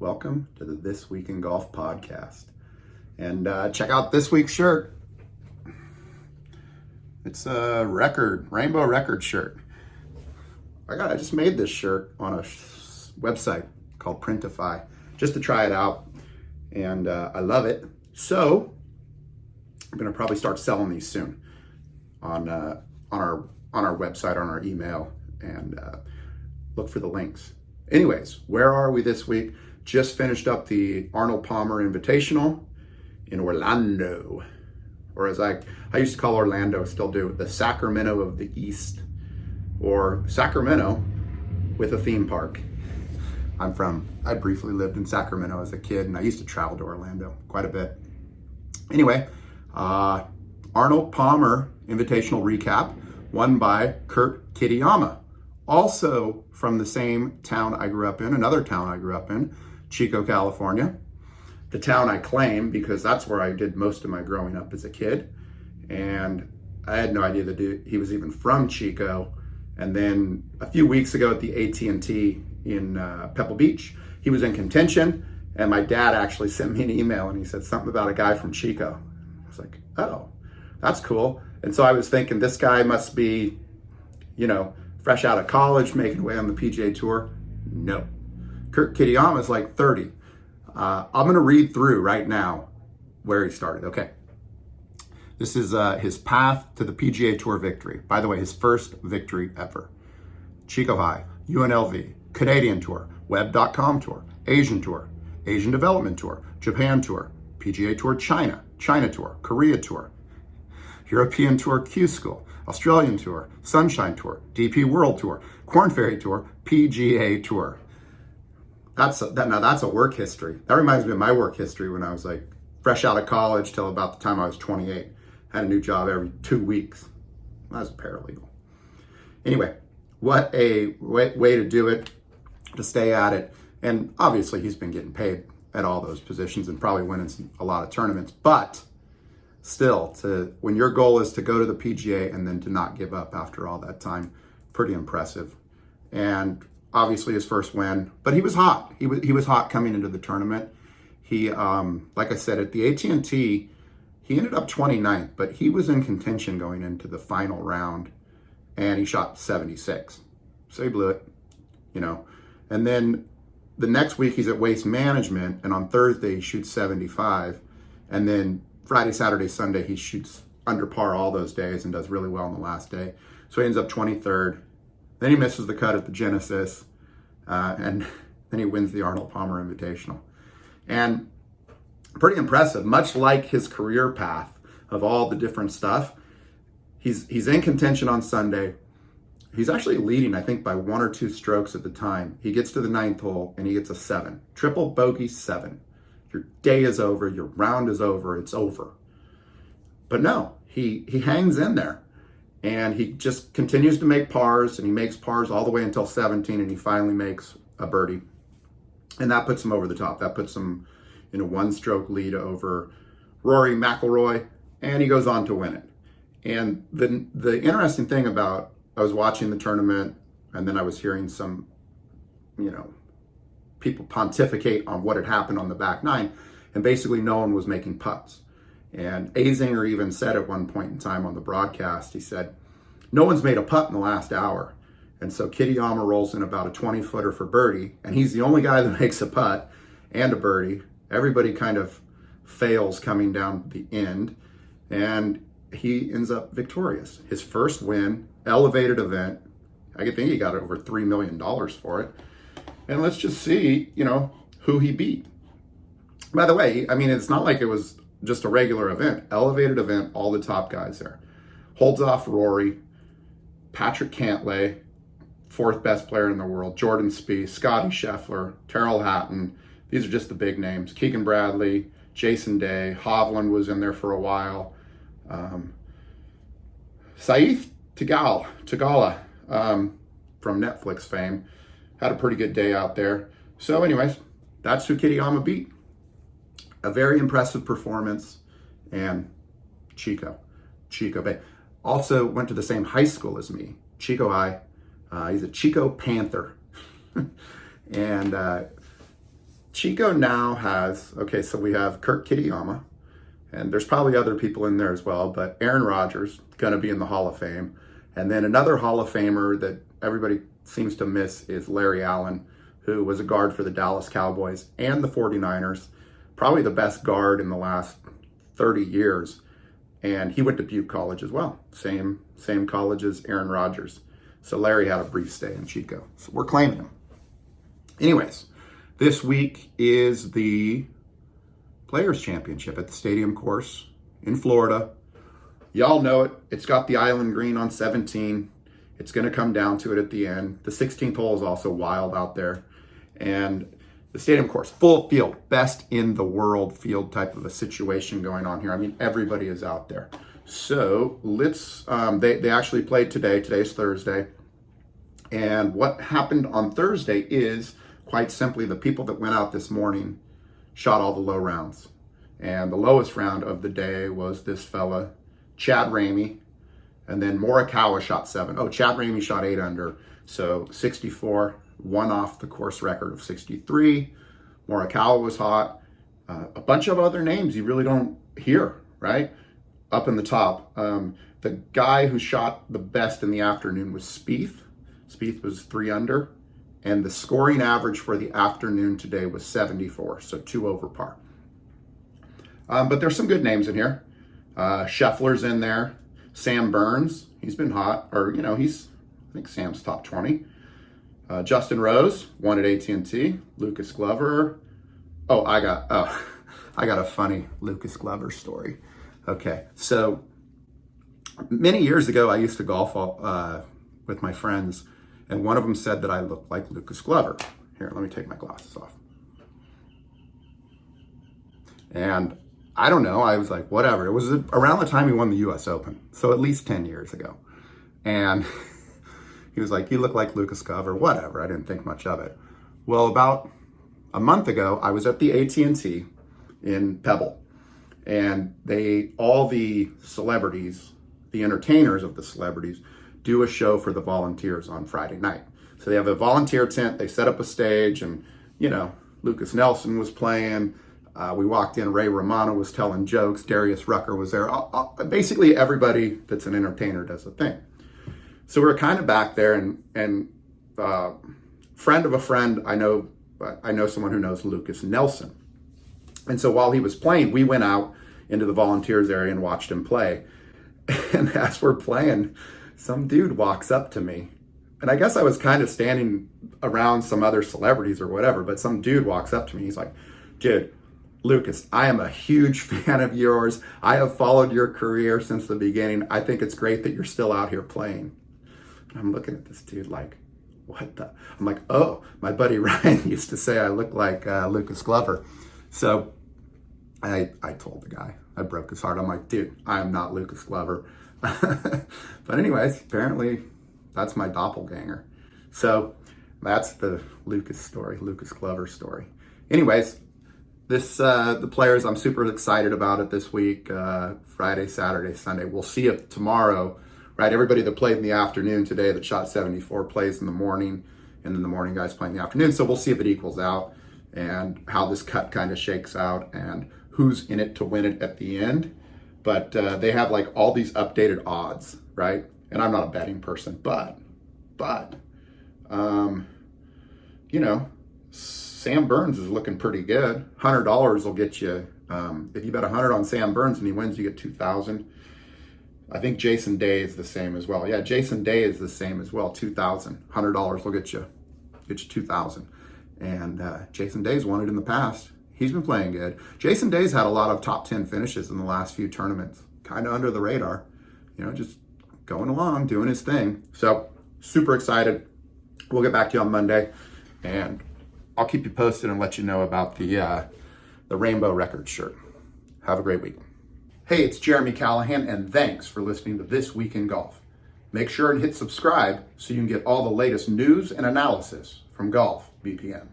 welcome to the This Week in Golf podcast. And check out this week's shirt. It's a rainbow record shirt. I just made this shirt on a website called Printify just to try it out, and I love it. So I'm gonna probably start selling these soon on our website, on our email, and look for the links. Anyways, where are we this week? Just finished up the Arnold Palmer Invitational in Orlando, or as I used to call Orlando, still do, the Sacramento of the East, or Sacramento with a theme park. I briefly lived in Sacramento as a kid, and I used to travel to Orlando quite a bit. Anyway, Arnold Palmer Invitational recap, won by Kurt Kitayama, also from the same town I grew up in, another town I grew up in, Chico, California. The town I claim because that's where I did most of my growing up as a kid. And I had no idea that he was even from Chico. And then a few weeks ago at the AT&T in Pebble Beach, he was in contention. And my dad actually sent me an email and he said something about a guy from Chico. I was like, oh, that's cool. And so I was thinking this guy must be, fresh out of college, making way on the PGA Tour. No. Kurt Kitayama is like 30. I'm going to read through right now where he started. Okay. This is his path to the PGA Tour victory. By the way, his first victory ever. Chico High, UNLV, Canadian Tour, Web.com Tour, Asian Tour, Asian Development Tour, Japan Tour, PGA Tour China, China Tour, Korea Tour, European Tour Q School, Australian Tour, Sunshine Tour, DP World Tour, Korn Ferry Tour, PGA Tour. That's a work history. That reminds me of my work history when I was like fresh out of college till about the time I was 28. Had a new job every 2 weeks. I was a paralegal. Anyway, what a way to do it, to stay at it. And obviously he's been getting paid at all those positions and probably winning a lot of tournaments. But still, when your goal is to go to the PGA and then to not give up after all that time, pretty impressive. And obviously his first win, but he was hot. He was hot coming into the tournament. He, like I said, at the AT&T, he ended up 29th, but he was in contention going into the final round, and he shot 76. So he blew it, And then the next week he's at Waste Management, and on Thursday he shoots 75, and then Friday, Saturday, Sunday he shoots under par all those days and does really well on the last day. So he ends up 23rd. Then he misses the cut at the Genesis, and then he wins the Arnold Palmer Invitational. And pretty impressive, much like his career path of all the different stuff. He's in contention on Sunday. He's actually leading, I think, by 1 or 2 strokes at the time. He gets to the 9th hole, and he gets a 7. Triple bogey 7. Your day is over, your round is over, it's over. But no, he hangs in there. And he just continues to make pars, and he makes pars all the way until 17, and he finally makes a birdie. And that puts him over the top. That puts him in a 1-stroke lead over Rory McIlroy, and he goes on to win it. And the interesting thing about, I was watching the tournament, and then I was hearing some, people pontificate on what had happened on the back nine, and basically no one was making putts. And Azinger even said at one point in time on the broadcast, he said, no one's made a putt in the last hour. And so Kitayama rolls in about a 20-footer for birdie, and he's the only guy that makes a putt and a birdie. Everybody kind of fails coming down the end, and he ends up victorious. His first win, elevated event. I think he got over $3 million for it. And let's just see, who he beat. By the way, it's not like it was just a regular event, elevated event, all the top guys there. Holds off Rory, Patrick Cantlay, 4th best player in the world, Jordan Spieth, Scotty Scheffler, Tyrrell Hatton. These are just the big names. Keegan Bradley, Jason Day, Hovland was in there for a while. Saif Tagala from Netflix fame had a pretty good day out there. So anyways, that's who Kitayama beat. A very impressive performance, and Chico Bay. Also went to the same high school as me, Chico High. He's a Chico Panther. And Chico now has, okay, so we have Kurt Kitayama, and there's probably other people in there as well, but Aaron Rodgers, going to be in the Hall of Fame. And then another Hall of Famer that everybody seems to miss is Larry Allen, who was a guard for the Dallas Cowboys and the 49ers, probably the best guard in the last 30 years. And he went to Butte College as well, same college as Aaron Rodgers. So Larry had a brief stay in Chico. So we're claiming him. Anyways, this week is the Players Championship at the Stadium Course in Florida. Y'all know it. It's got the island green on 17. It's going to come down to it at the end. The 16th hole is also wild out there. And the Stadium Course, full field, best in the world field type of a situation going on here. I mean, everybody is out there. So let's, they actually played today. Today's Thursday. And what happened on Thursday is, quite simply, the people that went out this morning shot all the low rounds. And the lowest round of the day was this fella, Chad Ramey, and then Morikawa shot 7. Oh, Chad Ramey shot 8 under, so 64, one off the course record of 63. Morikawa was hot. A bunch of other names you really don't hear, right? Up in the top. The guy who shot the best in the afternoon was Spieth. Spieth was 3 under, and the scoring average for the afternoon today was 74, so 2 over par. But there's some good names in here. Scheffler's in there. Sam Burns, he's been hot, or I think Sam's top 20. Justin Rose won at AT&T. Lucas Glover. Oh, I got a funny Lucas Glover story. Okay, so many years ago, I used to golf with my friends, and one of them said that I looked like Lucas Glover. Here, let me take my glasses off. And I don't know, I was like, whatever. It was around the time he won the US Open, so at least 10 years ago. And he was like, you look like Lucas Glover, whatever. I didn't think much of it. Well, about a month ago, I was at the AT&T in Pebble, and all the celebrities, the entertainers of the celebrities, do a show for the volunteers on Friday night. So they have a volunteer tent, they set up a stage, and Lucas Nelson was playing. We walked in, Ray Romano was telling jokes, Darius Rucker was there. Basically everybody that's an entertainer does a thing. So we're kind of back there, and friend of a friend, I know someone who knows Lucas Nelson. And so while he was playing, we went out into the volunteers area and watched him play. And as we're playing, some dude walks up to me. And I guess I was kind of standing around some other celebrities or whatever, but some dude walks up to me. He's like, dude, Lucas, I am a huge fan of yours. I have followed your career since the beginning. I think it's great that you're still out here playing. And I'm looking at this dude like, what the? I'm like, oh, my buddy Ryan used to say I look like Lucas Glover. So I told the guy, I broke his heart. I'm like, dude, I am not Lucas Glover. But anyways, apparently that's my doppelganger. So that's the Lucas Glover story. Anyways, the players, I'm super excited about it this week. Friday, Saturday, Sunday. We'll see it tomorrow, right? Everybody that played in the afternoon today that shot 74 plays in the morning, and then the morning guys play in the afternoon. So we'll see if it equals out and how this cut kind of shakes out and who's in it to win it at the end. But they have like all these updated odds, right? And I'm not a betting person, but Sam Burns is looking pretty good. $100 will get you, if you bet 100 on Sam Burns and he wins, you get 2,000. I think Jason Day is the same as well. Yeah, Jason Day is the same as well, 2,000. $100 will get you 2,000. And Jason Day's won it in the past. He's been playing good. Jason Day's had a lot of top 10 finishes in the last few tournaments, kind of under the radar, just going along, doing his thing. So super excited. We'll get back to you on Monday, and I'll keep you posted and let you know about the Rainbow Records shirt. Have a great week. Hey, it's Jeremy Callahan, and thanks for listening to This Week in Golf. Make sure and hit subscribe so you can get all the latest news and analysis from Golf BPM.